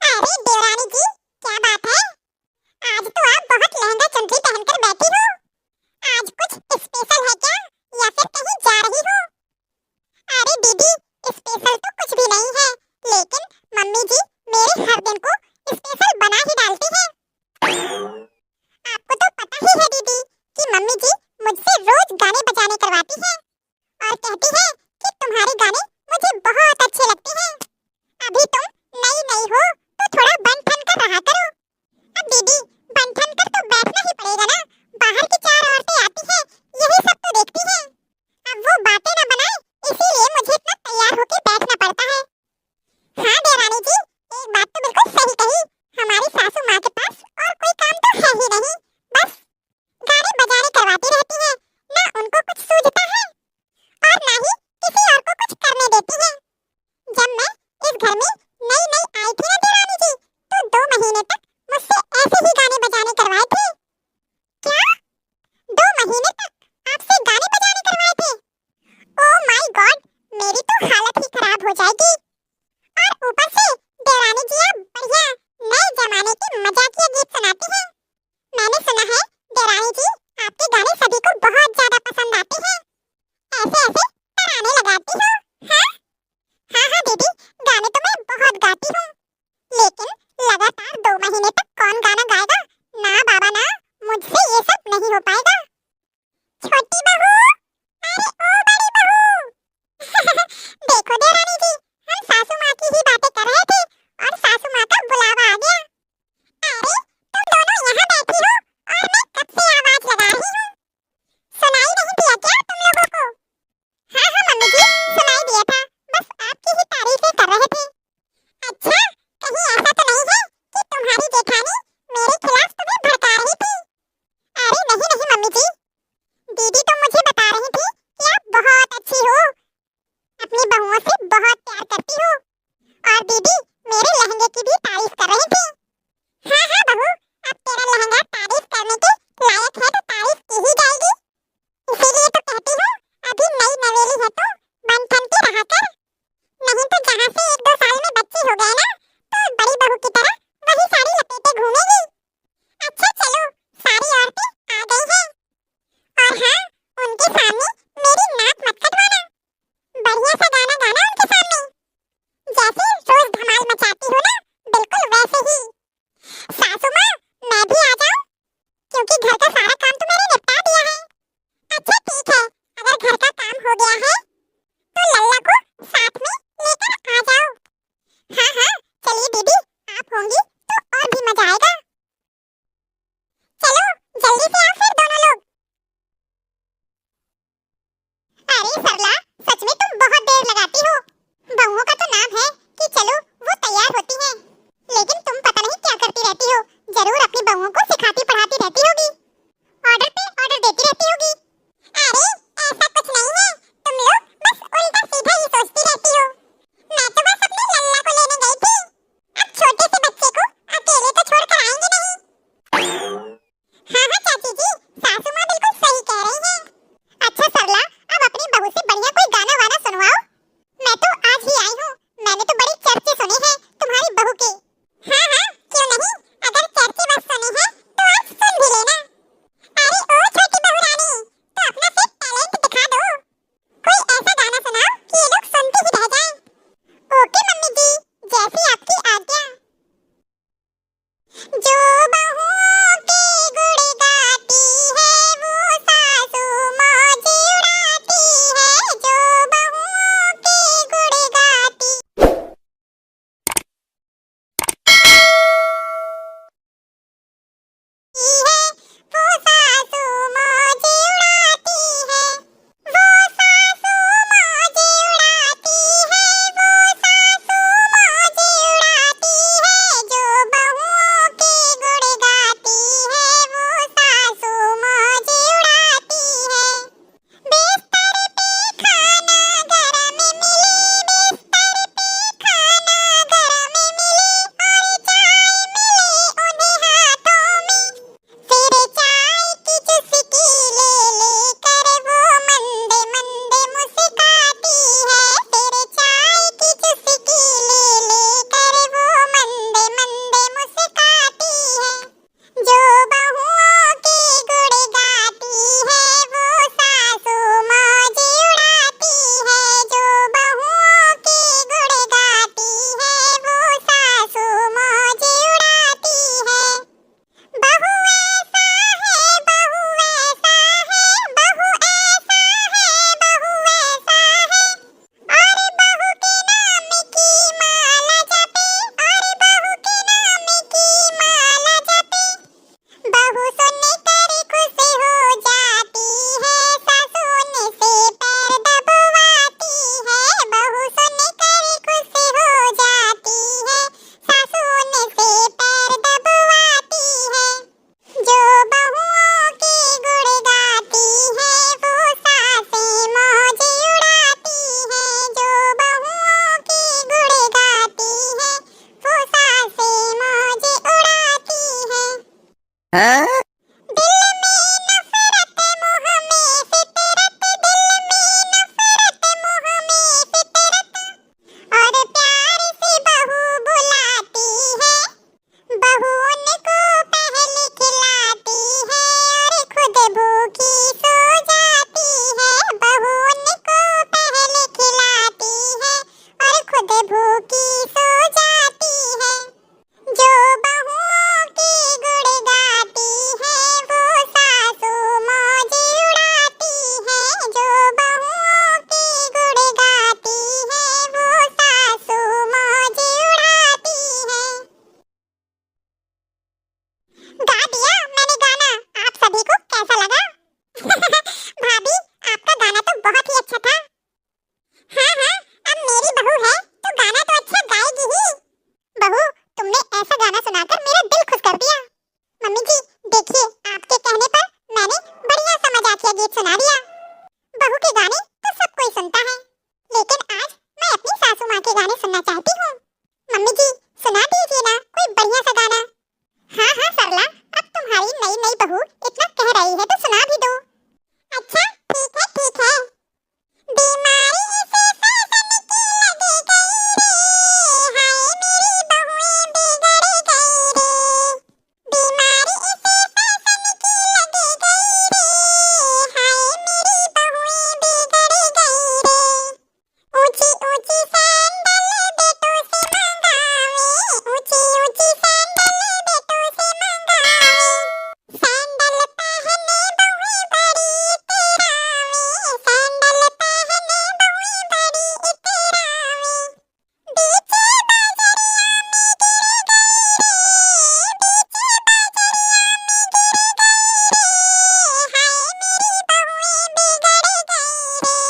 अरे देवरानी जी, क्या बात है? आज तो आप बहुत लहंगा चुनरी पहनकर बैठी हो। आज कुछ स्पेशल है क्या, या फिर कहीं जा रही हो? अरे दीदी, स्पेशल तो कुछ भी नहीं है, लेकिन मम्मी जी मेरे हर दिन को स्पेशल बना ही डालती है। आपको तो पता ही है दीदी कि मम्मी जी मुझसे रोज गाने बजाने करवाती है और कहती है कि तुम्हारे गाने मुझे बहुत अच्छे लगते हैं। अभी तुम नई नई हो तो थोड़ा बन ठन कर रहा करो। अब दीदी, बन ठन कर तो बैठना ही पड़ेगा ना, बाहर की चार औरतें आती हैं, यही सब तो देखती हैं। अब वो बातें न बनाए, इसीलिए मुझे इतना तैयार होकर बैठना पड़ता है। हाँ देवरानी जी, एक बात तो बिल्कुल सही कही, हमारी सासू माँ के पास और कोई काम तो है ही नहीं, बस गाने बजाने करवाती रहती है। ना उनको कुछ सूझता है और ना ही किसी और को कुछ करने देती है। जब मैं इस घर में नई नई आई थी ना देवरानी जी, तो 2 महीने तक मुझसे ऐसे ही गाने बजाने करवाए थे। क्या? 2 महीने तक आपसे गाने बजाने करवाए थे? ओह माय गॉड, मेरी तो हालत ही खराब हो जाएगी। और ऊपर से देवरानी जी आप बढ़िया नए जमाने के मजाकिया गीत सुनाती हैं। मैंने सुना है देवरानी जी आपके गाने सभी को बहुत ज्यादा पसंद आते हैं, ऐसे ऐसे तराने लगाती हो। हाँ हाँ हाँ दीदी, गाने तो मैं बहुत गाती हूँ, लेकिन लगातार 2 महीने तक कौन गाना गाएगा? ना बाबा ना, मुझसे ये सब नहीं हो पाएगा। छोटी बहू, अरे ओ बड़ी बहू। देखो देवरानी जी, हम सासू माँ की ही बातें कर रहे थे और सासू माँ का बुलावा आ गया। अरे तुम दोनों यहाँ बैठी हो और मैं कब से आवाज लगा रही हूँ, सुनाई नहीं दिया क्या तुम लोगों को? हाँ हाँ मम्मी जी, सुनाई दिया था, बस आपकी ही तारीफें कर रहे थे। अच्छा, कहीं ऐसा तो नहीं है कि तुम्हारी जेठानी मेरे खिलाफ तुम्हें भड़का रही थी? अरे नहीं नहीं मम्मी जी, दीदी तो मुझे बता रही थी कि आप बहुत अच्छी हो, अपनी बहुओं से बहुत प्यार करती हो, और दीदी मेरे लहंगे की भी तारीफ कर रही थी। हाँ हाँ बहू, अब तेरा लहंगा तारीफ करने के लायक है तो तारीफ की ही जाएगी, इसीलिए तो कहती हूँ अभी नई नवेली है तो बन ठन के रहा कर, नहीं तो जहाँ से 1-2 साल में बच्चे हो गए ना, तो बड़ी बहू की तरह वही साड़ी लपेटे घूमेगी। अच्छा चलो, सारी औरतें आ गई हैं, और हाँ, उनके सामने मेरी नाक मत कटवाना, बढ़िया सा गाना गाना उनके सामने, जैसे रोज धमाल मचाती हो ना, बिल्कुल वैसे ही। सासू माँ, मैं भी आ जाऊं, क्योंकि घर का सारा काम तो मैंने निपटा दिया है। अच्छा ठीक है, अगर घर का काम हो गया है तो लल्ला को साथ में लेकर आ जाओ। हाँ हाँ चलिए दीदी, आप होंगी तो और भी मजा आएगा। चलो जल्दी से आओ फिर दोनों लोग। अरे सरला, सच में तुम बहुत देर लगाती हो, बहुओं का तो नाम है कि चलो वो तैयार होती हैं, लेकिन तुम पता नहीं क्या करती रहती हो, जरूर अपनी बहुओं को सिखाती पढ़ाती रहती होगी, ऑर्डर पे ऑर्डर देती रहती होगी। अरे ऐसा कुछ नहीं है, तुम लोग के गाने तो सब कोई सुनता है, लेकिन आज मैं अपनी सासू माँ के गाने सुनना चाहती हूँ। मम्मी जी, सुना दीजिए ना कोई बढ़िया सा गाना। हाँ हाँ सरला, अब तुम्हारी नई नई बहू इतना कह रही है तो सुना भी दो। अच्छा ठीक है ठीक है। बीमारी से फैशन की लगी गई रे, हाय मेरी बहुएं बिगड़ गई रे। बीमारी से फैशन की लगी गई रे, हाय मेरी बहुएं बिगड़ गई रे। ऊंची ऊंची सैंडल बेटों से मंगावे, ऊंची ऊंची सैंडल बेटों से मंगावे। सैंडल पहने बहुएं बड़ी इतरावे, सैंडल पहने बहुएं बड़ी इतरावे। बीचे बाजरिया में गिर गई रे, बीचे बाजरिया में गिर गई रे, हाय मेरी बहुएं बिगड़ गई रे,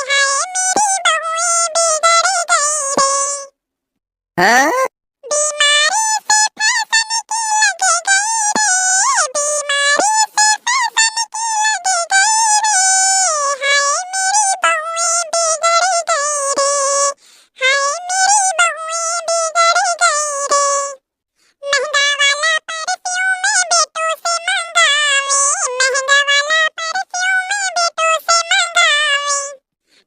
हाय मेरी बहुएं बिगड़ गई रे। हाँ? बीमारी से फैशन की लगी गई रे, बीमारी से फैशन की लगी गई रे, हाय मेरी बहुएं बिगड़ गई रे, हाय मेरी बहुएं बिगड़ गई रे। महंगा वाला परफ्यूम बेटों से मंगावे, महंगा वाला परफ्यूम बेटों से मंगावे।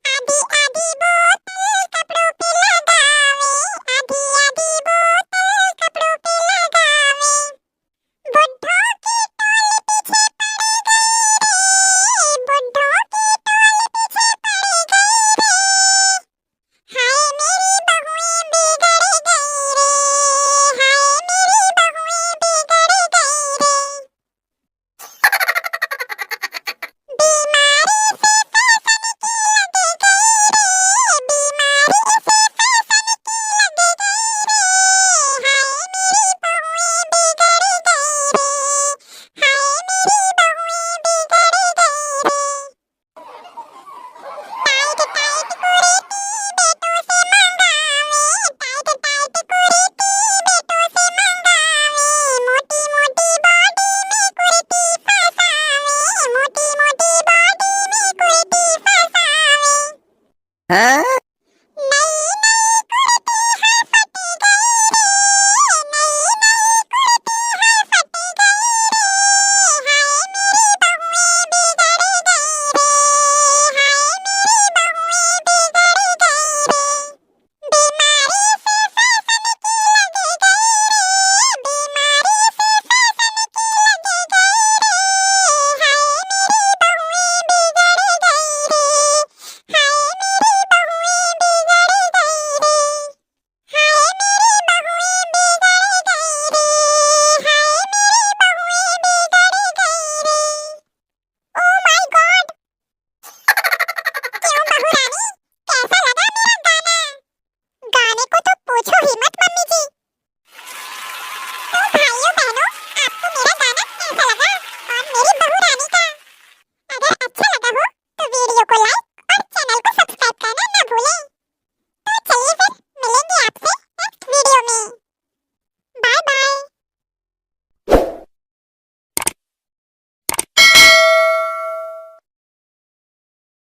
आधी आधी बोतल कपड़ों पे लगावे, आधी आधी बोतल कपड़ों पे लगावे। बुड्ढों की टोली पीछे पड़ गई रे, बुड्ढों की टोली पीछे पड़ गई रे, हाय मेरी बहुएं बिगड़ गई रे, हाय मेरी बहुएं बिगड़ गई रे। बीमारी से फैशन की लगी गई रे, बीमारी से फैशन की लगी गई रे, हाय मेरी बहुएं बिगड़ गई रे, हाय मेरी बहुएं बिगड़ गई रे। टाइट टाइट कुर्ती बेटों से मंगावे, टाइट टाइट कुर्ती बेटों से मंगावे। मोटी मोटी बॉडी में कुर्ती फसावे, मोटी मोटी बॉडी में कुर्ती फसावे। हाँ? नई नई कुर्ती है फट गई रे, नई नई कुर्ती है फट गई रे, हाय मेरी बहुएं बिगड़ गई रे, हाय मेरी बहुएं बिगड़ गई रे। बीमारी से फैशन की लगी गई रे, बीमारी से फैशन की लगी गई रे, हाय मेरी बहुएं बिगड़ गई रे, हाय मेरी बहुएं बिगड़ गई रे, हाय मेरी बहुएं बिगड़ गई रे, हाय मेरी बहुएं बिगड़ गई रे। Oh my God! क्यों बहू रानी, कैसा लगा मेरा गाना? गाने को तो पूछो ही मत मम्मी जी। तो भाइयों बहनों, आपको मेरा गाना कैसा लगा और मेरी बहू रानी का? अगर अच्छा लगा हो तो वीडियो को लाइक